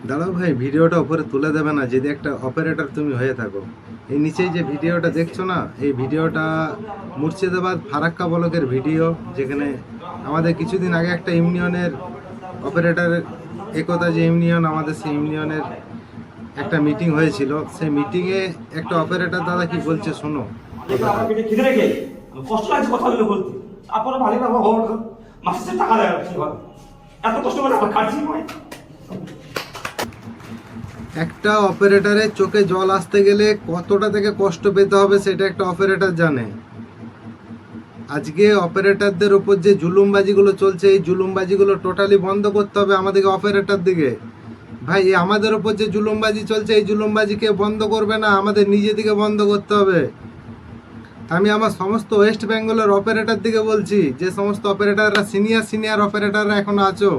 দাঁড়াও ভাই, ভিডিওটা উপরে তুলে দেবে না যদি একটা অপারেটর তুমি হয়ে থাকো। এই নিচেই যে ভিডিওটা দেখছো না, এই ভিডিওটা মুর্শিদাবাদ ফারাক্কা ব্লকের ভিডিও, যেখানে আমাদের কিছুদিন আগে একটা ইউনিয়নের অপারেটর একতা যে ইউনিয়ন, আমাদের সেই ইউনিয়নের একটা মিটিং হয়েছিল। সেই মিটিংয়ে একটা অপারেটর দাদা কি বলছে শোনো কথাটা। কষ্ট লাগছে কথাগুলো বলতে, তারপরে ভালো লাগবে মাসে টাকা দেয় কি হবে, এত কষ্ট করে আমার কাটছি নয়। একটা অপারেটরের চোখে জল আসতে গেলে কতটা থেকে কষ্ট পেতে হবে সেটা একটা অপারেটর জানে। আজকে অপারেটরদের উপর যে জুলুমবাজিগুলো চলছে, এই জুলুমবাজিগুলো টোটালি বন্ধ করতে হবে আমাদেরকে অপারেটর দিকে। ভাই আমাদের উপর যে জুলুমবাজি চলছে, এই জুলুমবাজিকে বন্ধ করবে না, আমাদের নিজেদিকে বন্ধ করতে হবে। আমি আমার সমস্ত ওয়েস্ট বেঙ্গলের অপারেটর দিকে বলছি, যে সমস্ত অপারেটররা সিনিয়র অপারেটররা এখনো আছো,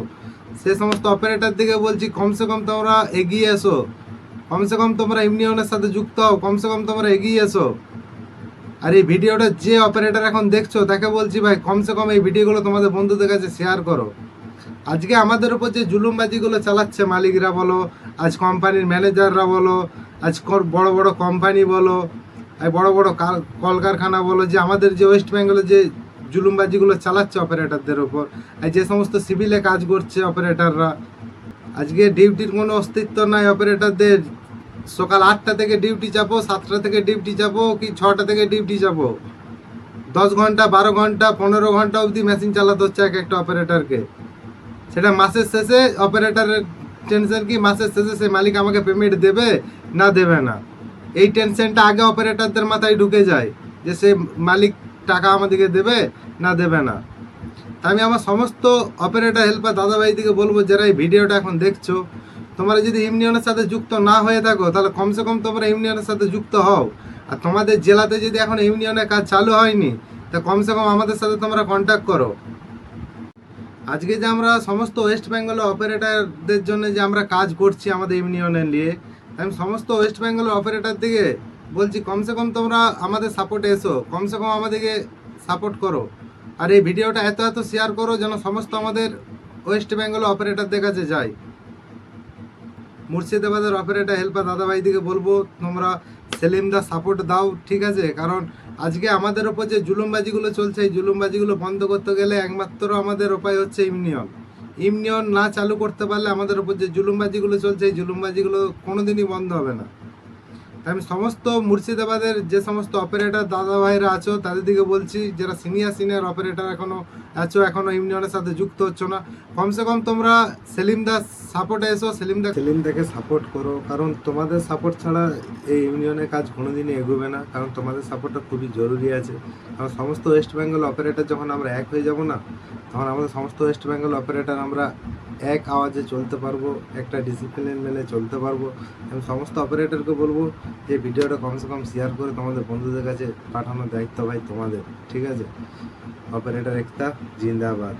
সে সমস্ত অপারেটর দিকে বলছি কমসে কম তোমরা এগিয়ে এসো, কমসে কম তোমরা ইউনিয়নের সাথে যুক্ত হও, কমসে কম তোমরা এগিয়ে এসো। আর এই ভিডিওটা যে অপারেটর এখন দেখছো তাকে বলছি ভাই কমসে কম এই ভিডিওগুলো তোমাদের বন্ধুদের কাছে শেয়ার করো। আজকে আমাদের উপর যে জুলুমবাজিগুলো চালাচ্ছে মালিকরা বলো, আজ কোম্পানির ম্যানেজাররা বলো, আজ বড় বড় কোম্পানি বলো, আর বড় বড় কলকারখানা বলো, যে আমাদের যে ওয়েস্ট বেঙ্গলে যে জুলুমবাজিগুলো চালাচ্ছে অপারেটরদের ওপর, আর যে সমস্ত সিভিলে কাজ করছে অপারেটররা, আজকে ডিউটির কোনো অস্তিত্ব নাই অপারেটরদের। সকাল 8টা থেকে ডিউটি চাপো, 7টা থেকে ডিউটি চাপো, কি 6টা থেকে ডিউটি চাপো, 10 ঘন্টা 12 ঘন্টা 15 ঘন্টা অবধি মেশিন চালাতে হচ্ছে এক একটা অপারেটরকে। সেটা মাসের শেষে অপারেটরের টেনশন কি, মাসের শেষে সে মালিক আমাকে পেমেন্ট দেবে না দেবে না, এই টেনশনটা আগে অপারেটরদের মাথায় ঢুকে যায়, যে সে মালিক টাকা আমাদেরকে দেবে না দেবে না। আমি আমার সমস্ত অপারেটর হেল্পার দাদাভাইদিকে বলবো, যারা এই ভিডিওটা এখন দেখছো, তোমরা যদি ইউনিয়নের সাথে যুক্ত না হয়ে থাকো তাহলে কমসে কম তোমরা ইউনিয়নের সাথে যুক্ত হও। আর তোমাদের জেলাতে যদি এখন ইউনিয়নের কাজ চালু হয়নি, তা কমসে কম আমাদের সাথে তোমরা কন্ট্যাক্ট করো। আজকে যে আমরা সমস্ত ওয়েস্ট বেঙ্গলের অপারেটরদের জন্য যে আমরা কাজ করছি আমাদের ইউনিয়নে নিয়ে, আমি সমস্ত ওয়েস্ট বেঙ্গলের অপারেটর থেকে বলছি কমসে কম তোমরা আমাদের সাপোর্টে এসো, কমসে কম আমাদেরকে সাপোর্ট করো। আর এই ভিডিওটা এত এত শেয়ার করো যেন সমস্ত আমাদের ওয়েস্ট বেঙ্গলের অপারেটরদের কাছে যায়। মুর্শিদাবাদের অপারেটর হেল্পার দাদাভাইদিকে বলবো তোমরা সেলিমদা সাপোর্ট দাও, ঠিক আছে? কারণ আজকে আমাদের ওপর যে জুলুমবাজিগুলো চলছে, এই জুলুমবাজিগুলো বন্ধ করতে গেলে একমাত্র আমাদের উপায় হচ্ছে ইউনিয়ন। ইউনিয়ন না চালু করতে পারলে আমাদের ওপর যে জুলুমবাজিগুলো চলছে, এই জুলুমবাজিগুলো কোনোদিনই বন্ধ হবে না। আমি সমস্ত মুর্শিদাবাদের যে সমস্ত অপারেটর দাদা ভাইরা আছো তাদের দিকে বলছি, যারা সিনিয়র অপারেটর এখনো আছো, এখনো ইউনিয়নের সাথে যুক্ত হচ্ছ না, কমসে কম তোমরা সেলিমদার সাপোর্টে এসো, সেলিমদাকে সাপোর্ট করো। কারণ তোমাদের সাপোর্ট ছাড়া এই ইউনিয়নের কাজ কোনোদিনই এগোবে না, কারণ তোমাদের সাপোর্টটা খুবই জরুরি আছে। কারণ সমস্ত ওয়েস্ট বেঙ্গল অপারেটর যখন আমরা এক হয়ে যাব না, তখন আমাদের সমস্ত ওয়েস্ট বেঙ্গল অপারেটর আমরা এক আওয়াজে চলতে পারবো, একটা ডিসিপ্লিন মেনে চলতে পারবো। আমি সমস্ত অপারেটরকে বলবো যে ভিডিওটা কমসে কম শেয়ার করে তোমাদের বন্ধুদের কাছে পাঠানোর দায়িত্ব ভাই তোমাদের, ঠিক আছে? অপারেটর একতা জিন্দাবাদ।